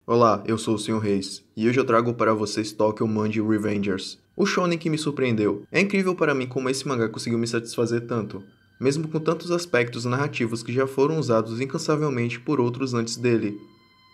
Olá, eu sou o Sr. Reis, e hoje eu trago para vocês Tokyo Manji Revengers, o shonen que me surpreendeu. É incrível para mim como esse mangá conseguiu me satisfazer tanto, mesmo com tantos aspectos narrativos que já foram usados incansavelmente por outros antes dele.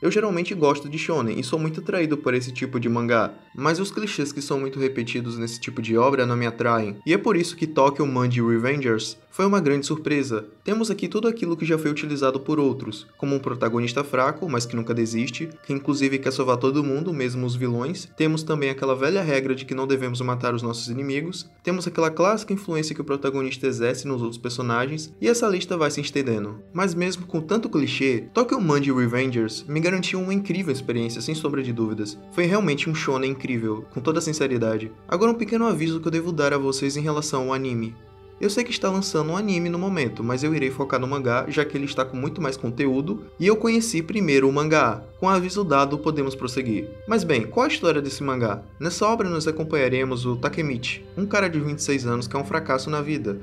Eu geralmente gosto de shonen e sou muito atraído por esse tipo de mangá, mas os clichês que são muito repetidos nesse tipo de obra não me atraem, e é por isso que Tokyo Manji Revengers foi uma grande surpresa. Temos aqui tudo aquilo que já foi utilizado por outros, como um protagonista fraco, mas que nunca desiste, que inclusive quer salvar todo mundo, mesmo os vilões. Temos também aquela velha regra de que não devemos matar os nossos inimigos. Temos aquela clássica influência que o protagonista exerce nos outros personagens, e essa lista vai se estendendo. Mas mesmo com tanto clichê, Tokyo Manji Revengers me garantiu uma incrível experiência, sem sombra de dúvidas. Foi realmente um shonen incrível, com toda a sinceridade. Agora um pequeno aviso que eu devo dar a vocês em relação ao anime. Eu sei que está lançando um anime no momento, mas eu irei focar no mangá, já que ele está com muito mais conteúdo, e eu conheci primeiro o mangá. Com o aviso dado, podemos prosseguir. Mas bem, qual a história desse mangá? Nessa obra nós acompanharemos o Takemichi, um cara de 26 anos que é um fracasso na vida,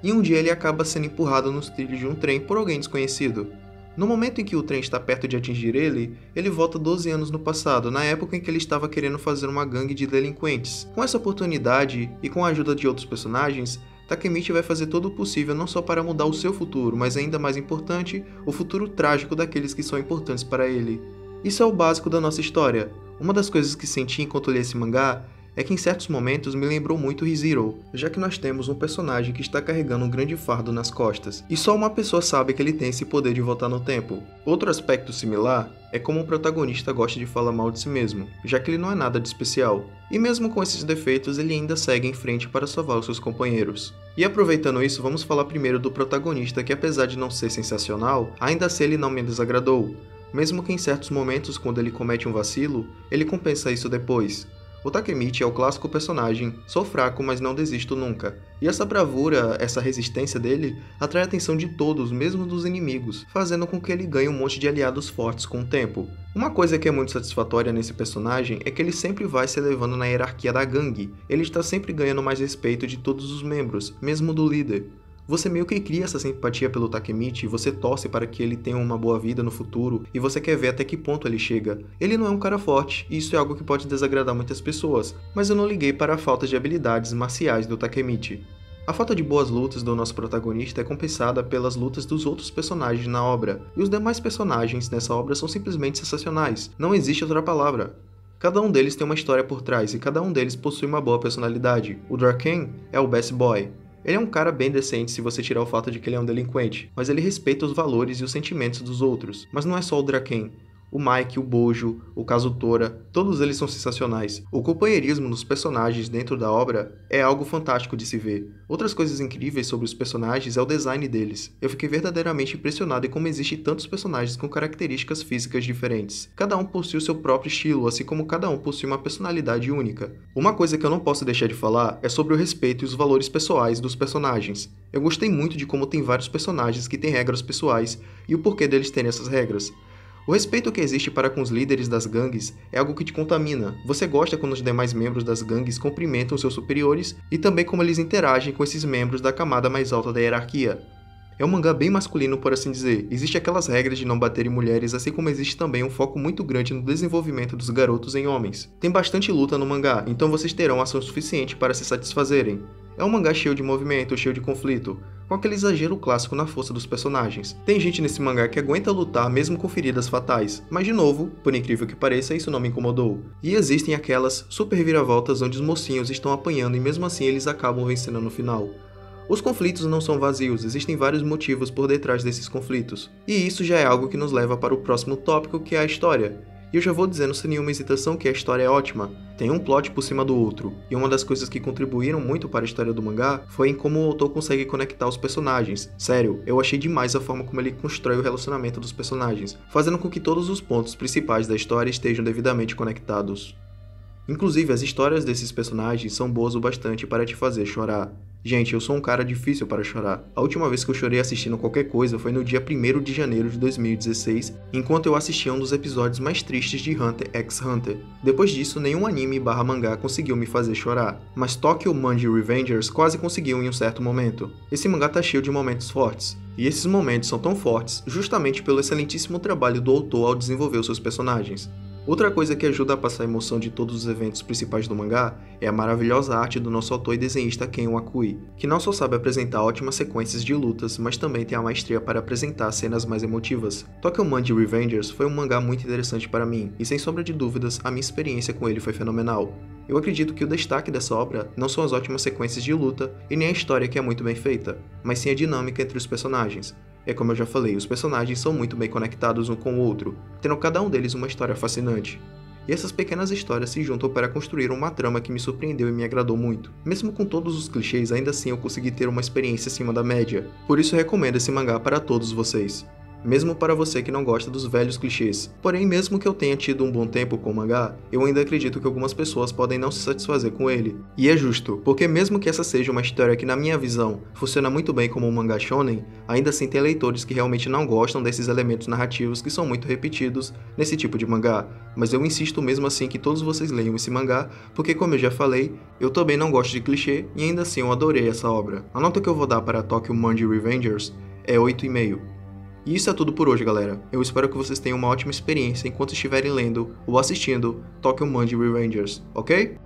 e um dia ele acaba sendo empurrado nos trilhos de um trem por alguém desconhecido. No momento em que o trem está perto de atingir ele volta 12 anos no passado, na época em que ele estava querendo fazer uma gangue de delinquentes. Com essa oportunidade, e com a ajuda de outros personagens, Takemichi vai fazer todo o possível não só para mudar o seu futuro, mas ainda mais importante, o futuro trágico daqueles que são importantes para ele. Isso é o básico da nossa história. Uma das coisas que senti enquanto li esse mangá é que em certos momentos me lembrou muito ReZero, já que nós temos um personagem que está carregando um grande fardo nas costas, e só uma pessoa sabe que ele tem esse poder de voltar no tempo. Outro aspecto similar é como o protagonista gosta de falar mal de si mesmo, já que ele não é nada de especial, e mesmo com esses defeitos ele ainda segue em frente para salvar os seus companheiros. E aproveitando isso, vamos falar primeiro do protagonista que, apesar de não ser sensacional, ainda assim ele não me desagradou, mesmo que em certos momentos quando ele comete um vacilo, ele compensa isso depois. O Takemichi é o clássico personagem, sou fraco mas não desisto nunca, e essa bravura, essa resistência dele, atrai a atenção de todos, mesmo dos inimigos, fazendo com que ele ganhe um monte de aliados fortes com o tempo. Uma coisa que é muito satisfatória nesse personagem é que ele sempre vai se elevando na hierarquia da gangue, ele está sempre ganhando mais respeito de todos os membros, mesmo do líder. Você meio que cria essa simpatia pelo Takemichi, você torce para que ele tenha uma boa vida no futuro e você quer ver até que ponto ele chega. Ele não é um cara forte, e isso é algo que pode desagradar muitas pessoas, mas eu não liguei para a falta de habilidades marciais do Takemichi. A falta de boas lutas do nosso protagonista é compensada pelas lutas dos outros personagens na obra, e os demais personagens nessa obra são simplesmente sensacionais, não existe outra palavra. Cada um deles tem uma história por trás e cada um deles possui uma boa personalidade. O Draken é o best boy. Ele é um cara bem decente se você tirar o fato de que ele é um delinquente, mas ele respeita os valores e os sentimentos dos outros. Mas não é só o Draken. O Mike, o Bojo, o Kazutora, todos eles são sensacionais. O companheirismo dos personagens dentro da obra é algo fantástico de se ver. Outras coisas incríveis sobre os personagens é o design deles. Eu fiquei verdadeiramente impressionado em como existem tantos personagens com características físicas diferentes. Cada um possui o seu próprio estilo, assim como cada um possui uma personalidade única. Uma coisa que eu não posso deixar de falar é sobre o respeito e os valores pessoais dos personagens. Eu gostei muito de como tem vários personagens que têm regras pessoais e o porquê deles terem essas regras. O respeito que existe para com os líderes das gangues é algo que te contamina. Você gosta quando os demais membros das gangues cumprimentam seus superiores e também como eles interagem com esses membros da camada mais alta da hierarquia. É um mangá bem masculino, por assim dizer. Existem aquelas regras de não bater em mulheres, assim como existe também um foco muito grande no desenvolvimento dos garotos em homens. Tem bastante luta no mangá, então vocês terão ação suficiente para se satisfazerem. É um mangá cheio de movimento, cheio de conflito, com aquele exagero clássico na força dos personagens. Tem gente nesse mangá que aguenta lutar mesmo com feridas fatais, mas de novo, por incrível que pareça, isso não me incomodou. E existem aquelas super reviravoltas onde os mocinhos estão apanhando e mesmo assim eles acabam vencendo no final. Os conflitos não são vazios, existem vários motivos por detrás desses conflitos. E isso já é algo que nos leva para o próximo tópico, que é a história. E eu já vou dizendo sem nenhuma hesitação que a história é ótima, tem um plot por cima do outro, e uma das coisas que contribuíram muito para a história do mangá foi em como o autor consegue conectar os personagens. Sério, eu achei demais a forma como ele constrói o relacionamento dos personagens, fazendo com que todos os pontos principais da história estejam devidamente conectados. Inclusive, as histórias desses personagens são boas o bastante para te fazer chorar. Gente, eu sou um cara difícil para chorar. A última vez que eu chorei assistindo qualquer coisa foi no dia 1º de janeiro de 2016, enquanto eu assistia um dos episódios mais tristes de Hunter x Hunter. Depois disso, nenhum anime/mangá conseguiu me fazer chorar, mas Tokyo Manji Revengers quase conseguiu em um certo momento. Esse mangá tá cheio de momentos fortes, e esses momentos são tão fortes justamente pelo excelentíssimo trabalho do autor ao desenvolver os seus personagens. Outra coisa que ajuda a passar a emoção de todos os eventos principais do mangá é a maravilhosa arte do nosso autor e desenhista Ken Wakui, que não só sabe apresentar ótimas sequências de lutas, mas também tem a maestria para apresentar cenas mais emotivas. Tokyo Manji Revengers foi um mangá muito interessante para mim, e sem sombra de dúvidas, a minha experiência com ele foi fenomenal. Eu acredito que o destaque dessa obra não são as ótimas sequências de luta e nem a história que é muito bem feita, mas sim a dinâmica entre os personagens. É como eu já falei, os personagens são muito bem conectados um com o outro, tendo cada um deles uma história fascinante. E essas pequenas histórias se juntam para construir uma trama que me surpreendeu e me agradou muito. Mesmo com todos os clichês, ainda assim eu consegui ter uma experiência acima da média. Por isso eu recomendo esse mangá para todos vocês. Mesmo para você que não gosta dos velhos clichês. Porém, mesmo que eu tenha tido um bom tempo com o mangá, eu ainda acredito que algumas pessoas podem não se satisfazer com ele. E é justo, porque mesmo que essa seja uma história que na minha visão funciona muito bem como um mangá shonen, ainda assim tem leitores que realmente não gostam desses elementos narrativos que são muito repetidos nesse tipo de mangá. Mas eu insisto mesmo assim que todos vocês leiam esse mangá, porque como eu já falei, eu também não gosto de clichê e ainda assim eu adorei essa obra. A nota que eu vou dar para Tokyo Manji Revengers é 8,5. E isso é tudo por hoje, galera. Eu espero que vocês tenham uma ótima experiência enquanto estiverem lendo ou assistindo Tokyo Manji Revengers, ok?